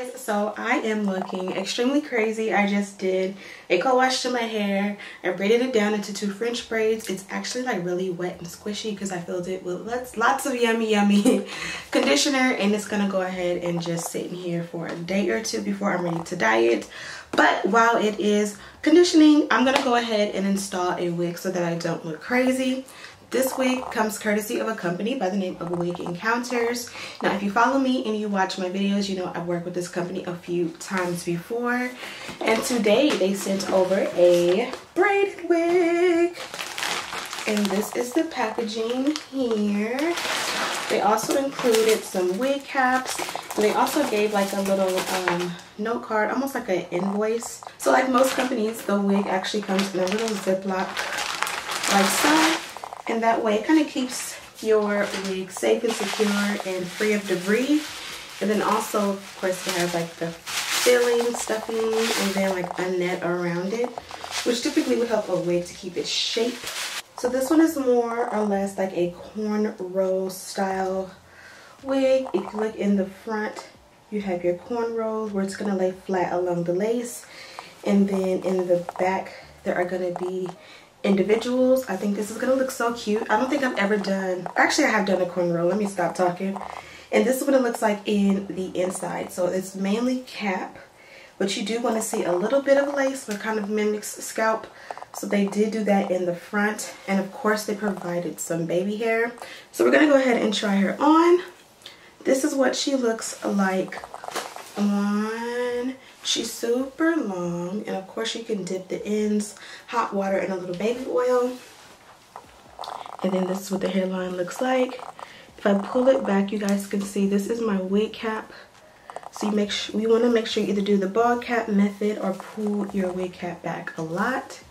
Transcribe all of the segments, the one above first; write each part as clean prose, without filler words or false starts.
guys, so I am looking extremely crazy. I just did a co-wash to my hair. I braided it down into 2 French braids. It's actually like really wet and squishy because I filled it with lots of yummy conditioner, and it's gonna go ahead and just sit in here for a day or 2 before I'm ready to dye it. But while it is conditioning, I'm gonna go ahead and install a wig so that I don't look crazy. This wig comes courtesy of a company by the name of WIGENCOUNTERS. Now, if you follow me and you watch my videos, you know I've worked with this company a few times before. And today they sent over a braided wig. And this is the packaging here. They also included some wig caps. And they also gave like a little note card, almost like an invoice. So like most companies, the wig actually comes in a little Ziploc like so. And that way it kind of keeps your wig safe and secure and free of debris. And then also, of course, it has like the filling, stuffing, and then like a net around it, which typically would help a wig to keep its shape. So this one is more or less like a cornrow style wig. If you look in the front, you have your cornrows where it's going to lay flat along the lace. And then in the back, there are going to be individuals. I think this is gonna look so cute. I don't think I've ever done, actually I have done a cornrow. Let me stop talking. And this is what it looks like in the inside. So it's mainly cap, but you do want to see a little bit of lace, but kind of mimics scalp. So they did do that in the front, and of course they provided some baby hair. So we're gonna go ahead and try her on. This is what she looks like on. She's super long, and of course you can dip the ends, hot water, and a little baby oil. And then this is what the hairline looks like. If I pull it back, you guys can see this is my wig cap. So you want to make sure you either do the ball cap method or pull your wig cap back a lot.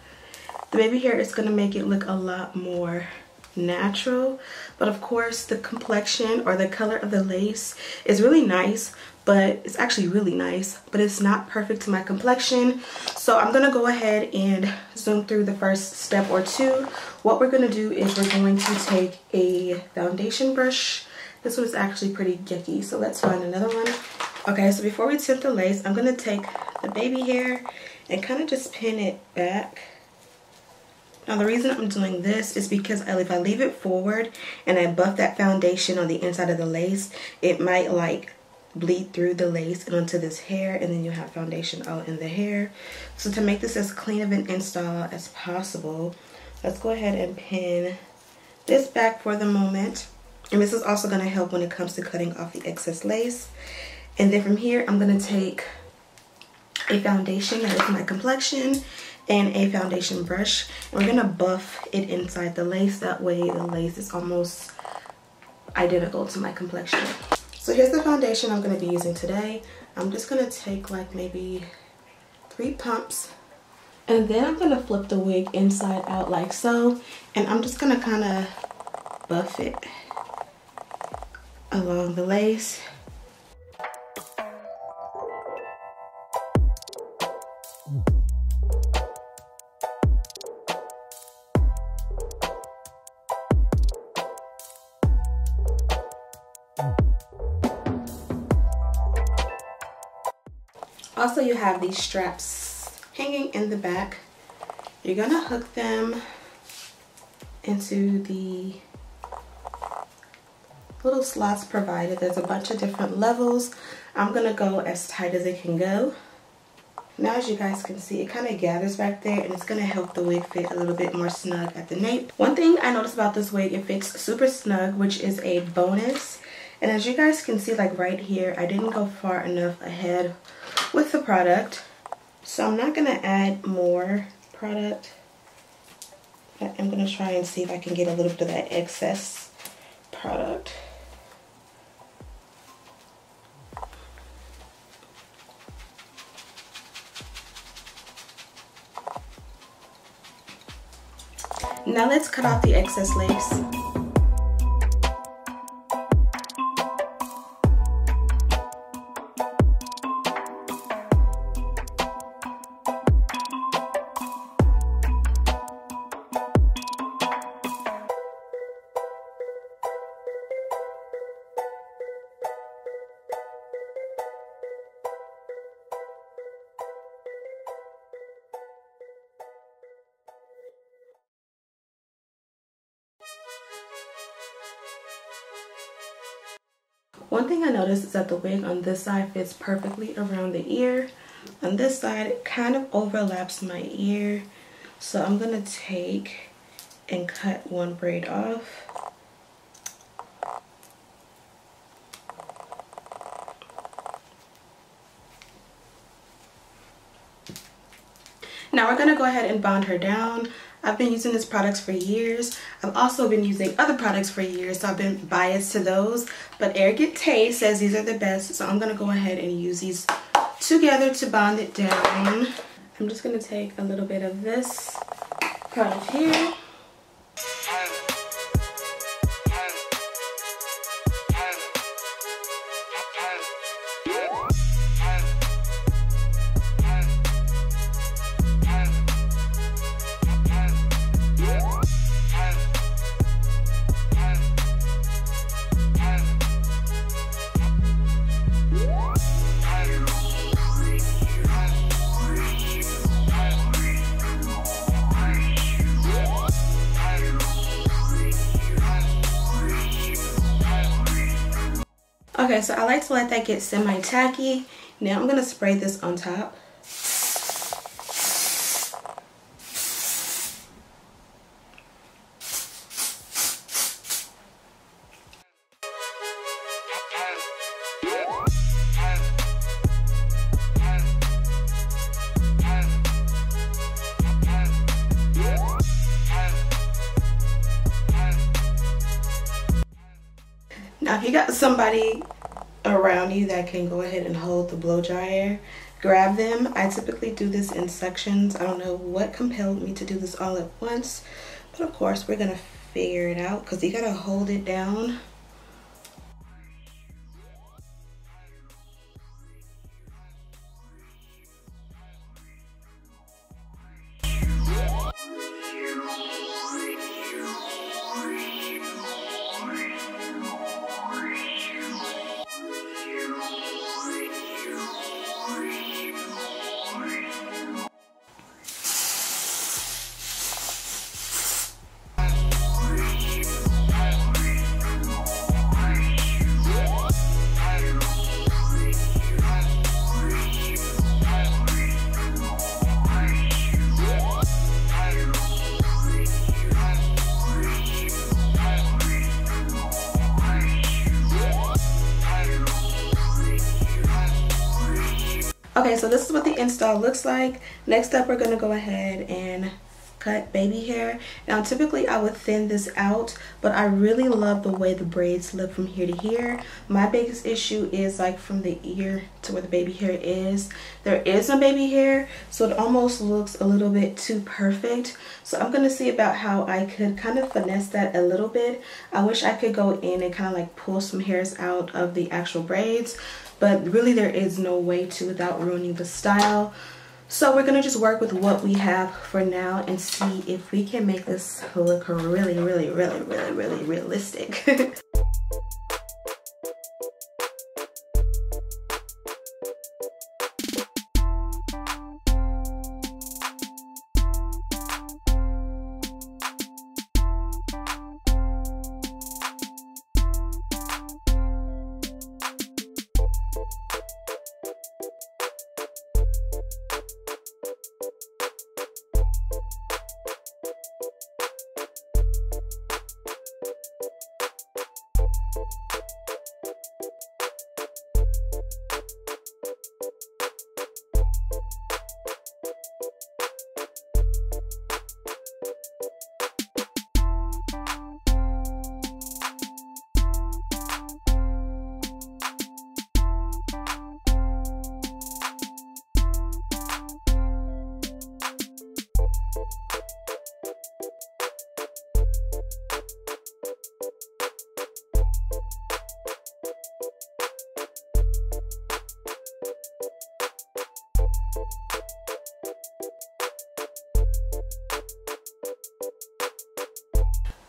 The baby hair is going to make it look a lot more natural, but of course the complexion or the color of the lace is really nice, but it's actually really nice, but it's not perfect to my complexion. So I'm gonna go ahead and zoom through the first step or 2. What we're gonna do is we're going to take a foundation brush. This one is actually pretty yucky, so let's find another one. Okay, so before we tint the lace, I'm gonna take the baby hair and kind of just pin it back. Now the reason I'm doing this is because if I leave it forward and I buff that foundation on the inside of the lace, it might like bleed through the lace and onto this hair, and then you have foundation all in the hair. So to make this as clean of an install as possible, let's go ahead and pin this back for the moment. And this is also going to help when it comes to cutting off the excess lace. And then from here, I'm going to take a foundation that is my complexion and a foundation brush, and we're gonna buff it inside the lace. That way the lace is almost identical to my complexion. So here's the foundation I'm gonna be using today. I'm just gonna take like maybe 3 pumps, and then I'm gonna flip the wig inside out like so, and I'm just gonna kind of buff it along the lace. Also, you have these straps hanging in the back. You're gonna hook them into the little slots provided. There's a bunch of different levels. I'm gonna go as tight as it can go. Now, as you guys can see, it kind of gathers back there, and it's gonna help the wig fit a little bit more snug at the nape. One thing I noticed about this wig, it fits super snug, which is a bonus. And as you guys can see, like right here, I didn't go far enough ahead with the product, so I'm not gonna add more product, but I'm gonna try and see if I can get a little bit of that excess product. Now let's cut off the excess lace. One thing I noticed is that the wig on this side fits perfectly around the ear. On this side, it kind of overlaps my ear. So I'm gonna take and cut one braid off. Now we're gonna go ahead and bond her down. I've been using these products for years. I've also been using other products for years, so I've been biased to those. But Arrogant Tay says these are the best, so I'm gonna go ahead and use these together to bond it down. I'm just gonna take a little bit of this product here. Okay, so I like to let that get semi-tacky. Now I'm gonna spray this on top. Now, if you got somebody around you that can go ahead and hold the blow dryer, grab them. I typically do this in sections. I don't know what compelled me to do this all at once, but of course we're gonna figure it out because you gotta hold it down. Okay, so this is what the install looks like. Next up, we're gonna go ahead and cut baby hair. Now, typically I would thin this out, but I really love the way the braids look from here to here. My biggest issue is like from the ear to where the baby hair is. There is no baby hair, so it almost looks a little bit too perfect. So I'm gonna see about how I could kind of finesse that a little bit. I wish I could go in and kind of like pull some hairs out of the actual braids, but really there is no way to without ruining the style. So we're gonna just work with what we have for now and see if we can make this look really realistic.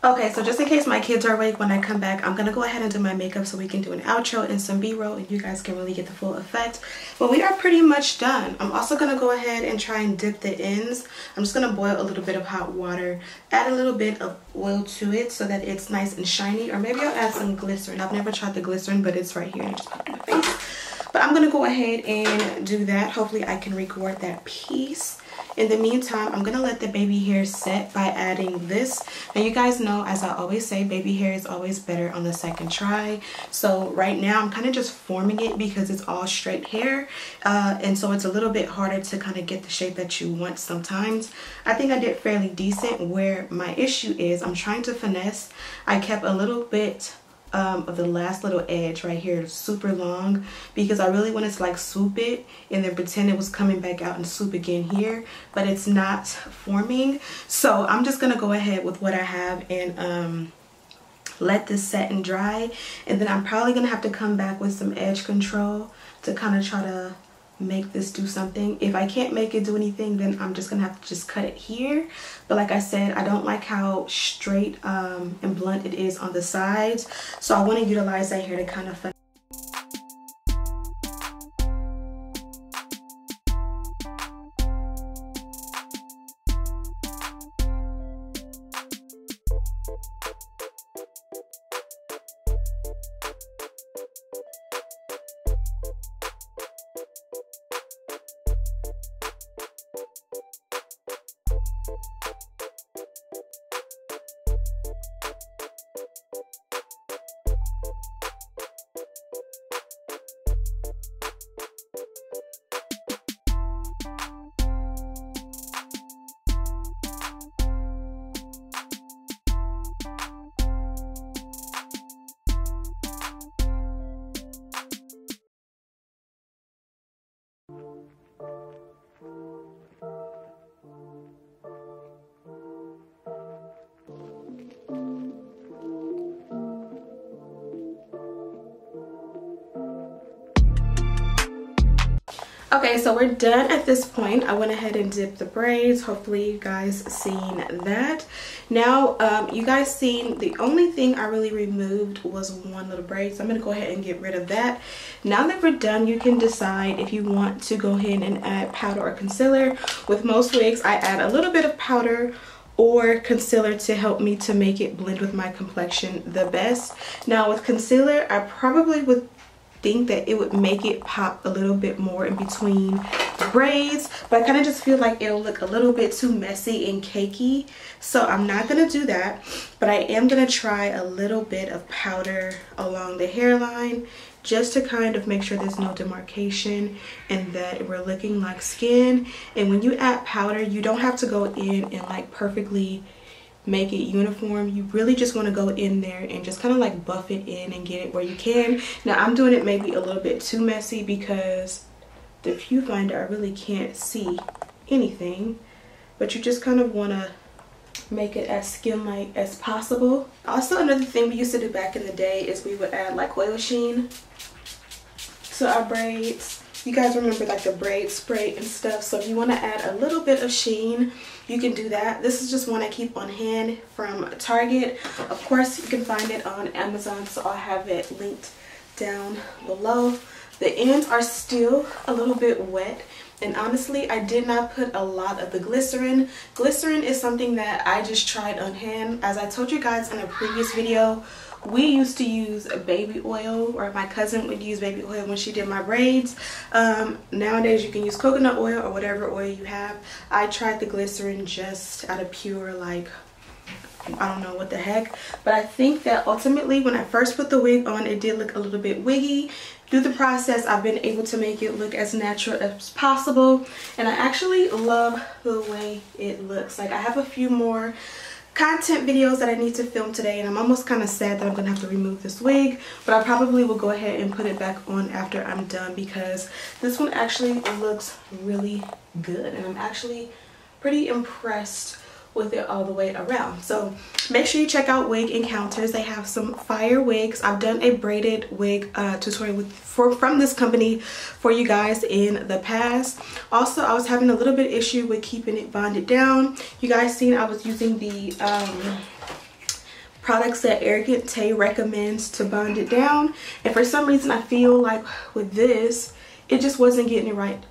Okay, so just in case my kids are awake when I come back, I'm gonna go ahead and do my makeup so we can do an outro and some b-roll and you guys can really get the full effect. But we are pretty much done. I'm also gonna go ahead and try and dip the ends. I'm just gonna boil a little bit of hot water, add a little bit of oil to it so that it's nice and shiny, or maybe I'll add some glycerin. I've never tried the glycerin, but it's right here. I just put it in my face. But I'm gonna go ahead and do that. Hopefully I can record that piece. In the meantime, I'm gonna let the baby hair set by adding this. And you guys know, as I always say, baby hair is always better on the second try. So right now I'm kind of just forming it because it's all straight hair, and so it's a little bit harder to kind of get the shape that you want sometimes. I think I did fairly decent. Where my issue is, I'm trying to finesse. I kept a little bit of the last little edge right here super long because I really wanted to like swoop it and then pretend it was coming back out and swoop again here, but it's not forming. So I'm just gonna go ahead with what I have and let this set and dry, and then I'm probably gonna have to come back with some edge control to kind of try to make this do something. If I can't make it do anything, then I'm just gonna have to just cut it here. But like I said, I don't like how straight and blunt it is on the sides, so I want to utilize that here to kind of Okay, so we're done at this point. I went ahead and dipped the braids. Hopefully you guys seen that. Now, you guys seen the only thing I really removed was one little braid. So I'm going to go ahead and get rid of that. Now that we're done, you can decide if you want to go ahead and add powder or concealer. With most wigs, I add a little bit of powder or concealer to help me to make it blend with my complexion the best. Now with concealer, I probably would think that it would make it pop a little bit more in between the braids, but I kind of just feel like it'll look a little bit too messy and cakey, so I'm not gonna do that. But I am gonna try a little bit of powder along the hairline just to kind of make sure there's no demarcation and that we're looking like skin. And when you add powder, you don't have to go in and like perfectly make it uniform. You really just want to go in there and just kind of like buff it in and get it where you can. Now I'm doing it maybe a little bit too messy because the viewfinder, I really can't see anything, but you just kind of want to make it as skin-like as possible. Also, another thing we used to do back in the day is we would add like oil sheen to our braids. You guys remember like the braid spray and stuff, so if you want to add a little bit of sheen, you can do that. This is just one I keep on hand from Target. Of course, you can find it on Amazon, so I'll have it linked down below. The ends are still a little bit wet, and honestly, I did not put a lot of the glycerin. Glycerin is something that I just tried on hand. As I told you guys in a previous video, we used to use baby oil, or my cousin would use baby oil when she did my braids. Nowadays you can use coconut oil or whatever oil you have. I tried the glycerin just out of pure like, I don't know what the heck, but I think that ultimately when I first put the wig on, it did look a little bit wiggy. Through the process, I've been able to make it look as natural as possible, and I actually love the way it looks. Like, I have a few more content videos that I need to film today, and I'm almost kind of sad that I'm gonna have to remove this wig, but I probably will go ahead and put it back on after I'm done because this one actually looks really good, and I'm actually pretty impressed with it all the way around. So make sure you check out Wig Encounters. They have some fire wigs. I've done a braided wig tutorial from this company for you guys in the past. Also, I was having a little bit issue with keeping it bonded down. You guys seen I was using the products that Arrogant Tay recommends to bond it down, and for some reason I feel like with this it just wasn't getting it right,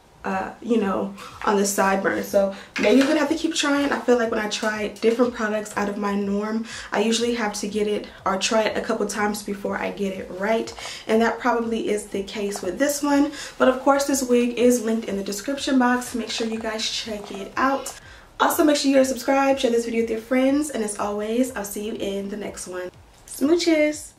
you know, on the sideburn. So maybe I'm gonna have to keep trying. I feel like when I try different products out of my norm, I usually have to get it or try it a couple times before I get it right, and that probably is the case with this one. But of course this wig is linked in the description box. Make sure you guys check it out. Also make sure you guys subscribe, share this video with your friends, and as always, I'll see you in the next one. Smooches!